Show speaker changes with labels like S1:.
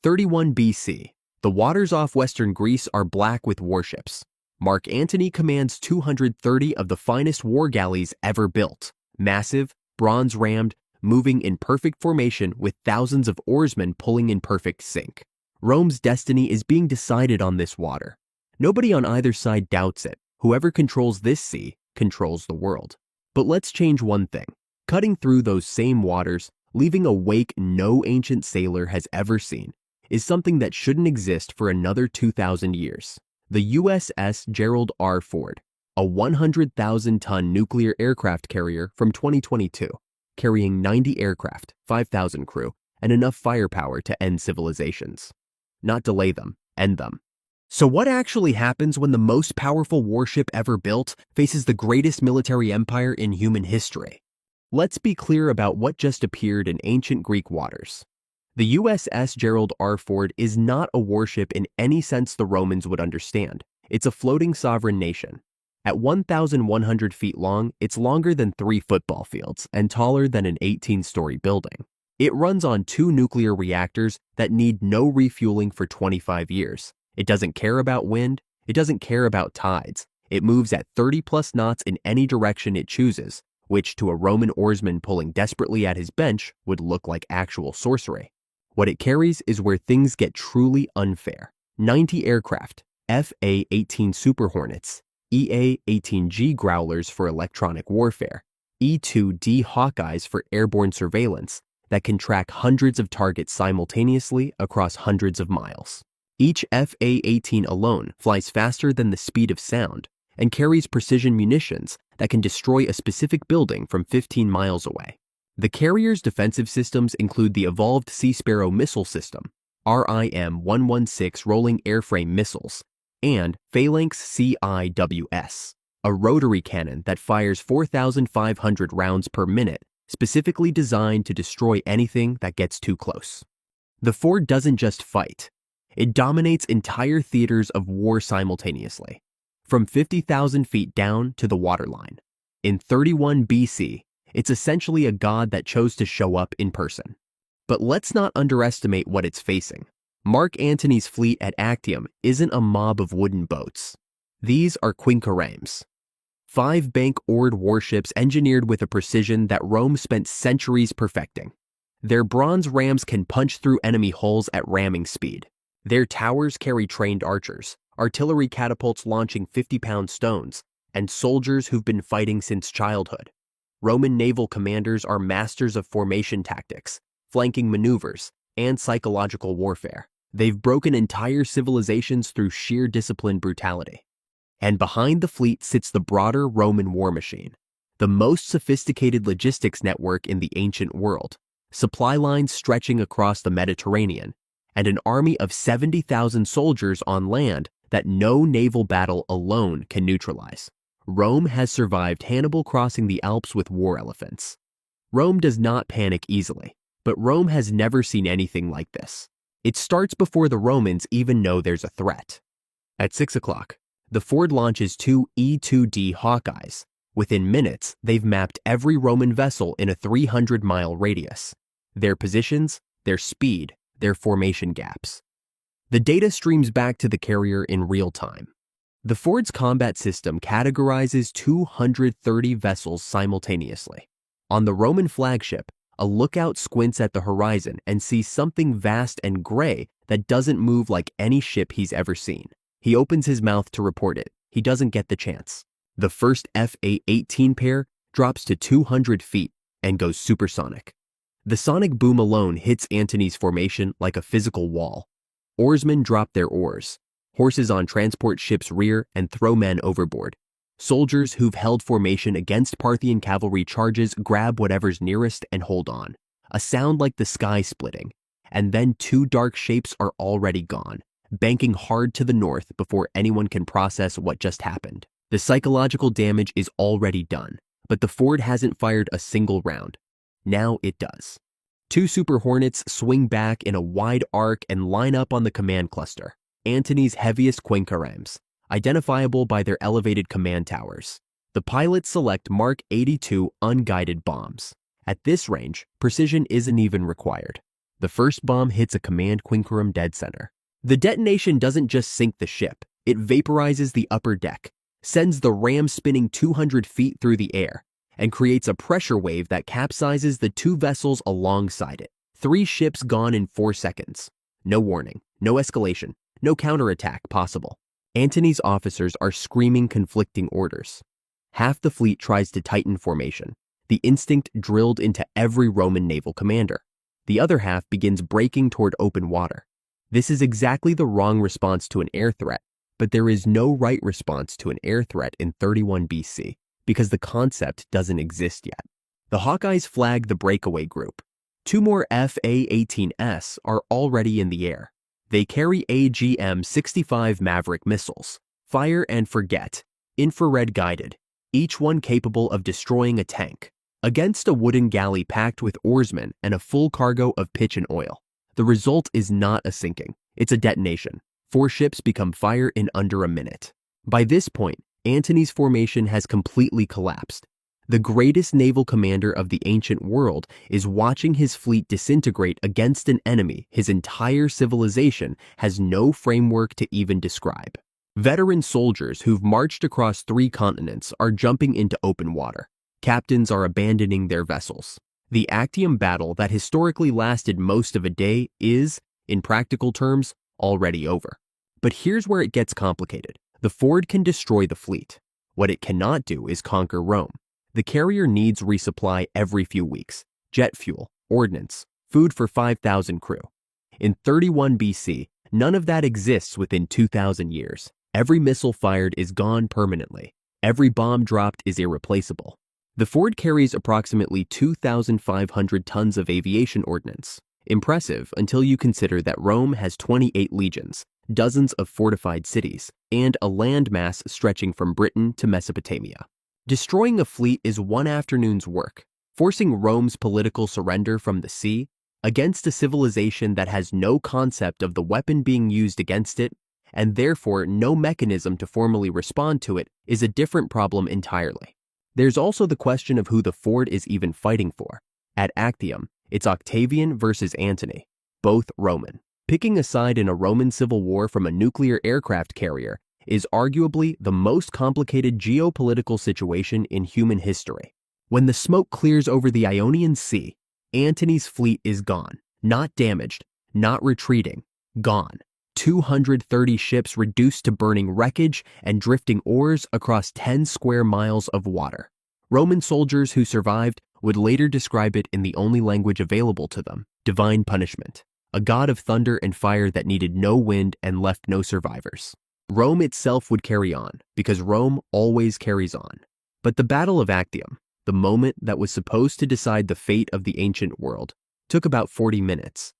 S1: 31 BC. The waters off western Greece are black with warships. Mark Antony commands 230 of the finest war galleys ever built. Massive, bronze-rammed, moving in perfect formation with thousands of oarsmen pulling in perfect sync. Rome's destiny is being decided on this water. Nobody on either side doubts it. Whoever controls this sea controls the world. But let's change one thing. Cutting through those same waters, leaving a wake no ancient sailor has ever seen, is something that shouldn't exist for another 2,000 years. The USS Gerald R. Ford, a 100,000-ton nuclear aircraft carrier from 2022, carrying 90 aircraft, 5,000 crew, and enough firepower to end civilizations. Not delay them, end them. So what actually happens when the most powerful warship ever built faces the greatest military empire in human history? Let's be clear about what just appeared in ancient Greek waters. The USS Gerald R. Ford is not a warship in any sense the Romans would understand. It's a floating sovereign nation. At 1,100 feet long, it's longer than 3 football fields and taller than an 18-story building. It runs on 2 nuclear reactors that need no refueling for 25 years. It doesn't care about wind. It doesn't care about tides. It moves at 30+ knots in any direction it chooses, which to a Roman oarsman pulling desperately at his bench would look like actual sorcery. What it carries is where things get truly unfair. 90 aircraft, FA-18 Super Hornets, EA-18G Growlers for electronic warfare, E-2D Hawkeyes for airborne surveillance that can track hundreds of targets simultaneously across hundreds of miles. Each FA-18 alone flies faster than the speed of sound and carries precision munitions that can destroy a specific building from 15 miles away. The carrier's defensive systems include the evolved Sea Sparrow missile system, RIM-116 rolling airframe missiles, and Phalanx CIWS, a rotary cannon that fires 4,500 rounds per minute, specifically designed to destroy anything that gets too close. The Ford doesn't just fight. It dominates entire theaters of war simultaneously, from 50,000 feet down to the waterline. In 31 BC, it's essentially a god that chose to show up in person. But let's not underestimate what it's facing. Mark Antony's fleet at Actium isn't a mob of wooden boats. These are quinqueremes, 5 bank-oared warships engineered with a precision that Rome spent centuries perfecting. Their bronze rams can punch through enemy hulls at ramming speed. Their towers carry trained archers, artillery catapults launching 50-pound stones, and soldiers who've been fighting since childhood. Roman naval commanders are masters of formation tactics, flanking maneuvers, and psychological warfare. They've broken entire civilizations through sheer disciplined brutality. And behind the fleet sits the broader Roman war machine, the most sophisticated logistics network in the ancient world, supply lines stretching across the Mediterranean, and an army of 70,000 soldiers on land that no naval battle alone can neutralize. Rome has survived Hannibal crossing the Alps with war elephants. Rome does not panic easily, but Rome has never seen anything like this. It starts before the Romans even know there's a threat. At 6 o'clock, the Ford launches 2 E-2D Hawkeyes. Within minutes, they've mapped every Roman vessel in a 300-mile radius. Their positions, their speed, their formation gaps. The data streams back to the carrier in real time. The Ford's combat system categorizes 230 vessels simultaneously. On the Roman flagship, a lookout squints at the horizon and sees something vast and gray that doesn't move like any ship he's ever seen. He opens his mouth to report it. He doesn't get the chance. The first FA-18 pair drops to 200 feet and goes supersonic. The sonic boom alone hits Antony's formation like a physical wall. Oarsmen drop their oars. Horses on transport ships rear and throw men overboard. Soldiers who've held formation against Parthian cavalry charges grab whatever's nearest and hold on. A sound like the sky splitting. And then 2 dark shapes are already gone, banking hard to the north before anyone can process what just happened. The psychological damage is already done, but the Ford hasn't fired a single round. Now it does. 2 Super Hornets swing back in a wide arc and line up on the command cluster, Antony's heaviest quinqueremes, identifiable by their elevated command towers. The pilots select Mark 82 unguided bombs. At this range, precision isn't even required. The first bomb hits a command quinquerum dead center. The detonation doesn't just sink the ship, it vaporizes the upper deck, sends the ram spinning 200 feet through the air, and creates a pressure wave that capsizes the two vessels alongside it. 3 ships gone in 4 seconds. No warning, no escalation, no counterattack possible. Antony's officers are screaming conflicting orders. Half the fleet tries to tighten formation, the instinct drilled into every Roman naval commander. The other half begins breaking toward open water. This is exactly the wrong response to an air threat, but there is no right response to an air threat in 31 BC because the concept doesn't exist yet. The Hawkeyes flag the breakaway group. 2 more FA-18S are already in the air. They carry AGM-65 Maverick missiles, fire and forget, infrared guided, each one capable of destroying a tank, against a wooden galley packed with oarsmen and a full cargo of pitch and oil. The result is not a sinking, it's a detonation. 4 ships become fire in under a minute. By this point, Antony's formation has completely collapsed. The greatest naval commander of the ancient world is watching his fleet disintegrate against an enemy his entire civilization has no framework to even describe. Veteran soldiers who've marched across 3 continents are jumping into open water. Captains are abandoning their vessels. The Actium battle that historically lasted most of a day is, in practical terms, already over. But here's where it gets complicated. The Ford can destroy the fleet. What it cannot do is conquer Rome. The carrier needs resupply every few weeks, jet fuel, ordnance, food for 5,000 crew. In 31 BC, none of that exists within 2,000 years. Every missile fired is gone permanently. Every bomb dropped is irreplaceable. The Ford carries approximately 2,500 tons of aviation ordnance. Impressive until you consider that Rome has 28 legions, dozens of fortified cities, and a landmass stretching from Britain to Mesopotamia. Destroying a fleet is one afternoon's work, forcing Rome's political surrender from the sea against a civilization that has no concept of the weapon being used against it, and therefore no mechanism to formally respond to it, is a different problem entirely. There's also the question of who the Ford is even fighting for. At Actium, it's Octavian versus Antony, both Roman. Picking a side in a Roman civil war from a nuclear aircraft carrier is arguably the most complicated geopolitical situation in human history. When the smoke clears over the Ionian Sea, Antony's fleet is gone, not damaged, not retreating, gone. 230 ships reduced to burning wreckage and drifting oars across 10 square miles of water. Roman soldiers who survived would later describe it in the only language available to them, divine punishment, a god of thunder and fire that needed no wind and left no survivors. Rome itself would carry on, because Rome always carries on. But the Battle of Actium, the moment that was supposed to decide the fate of the ancient world, took about 40 minutes.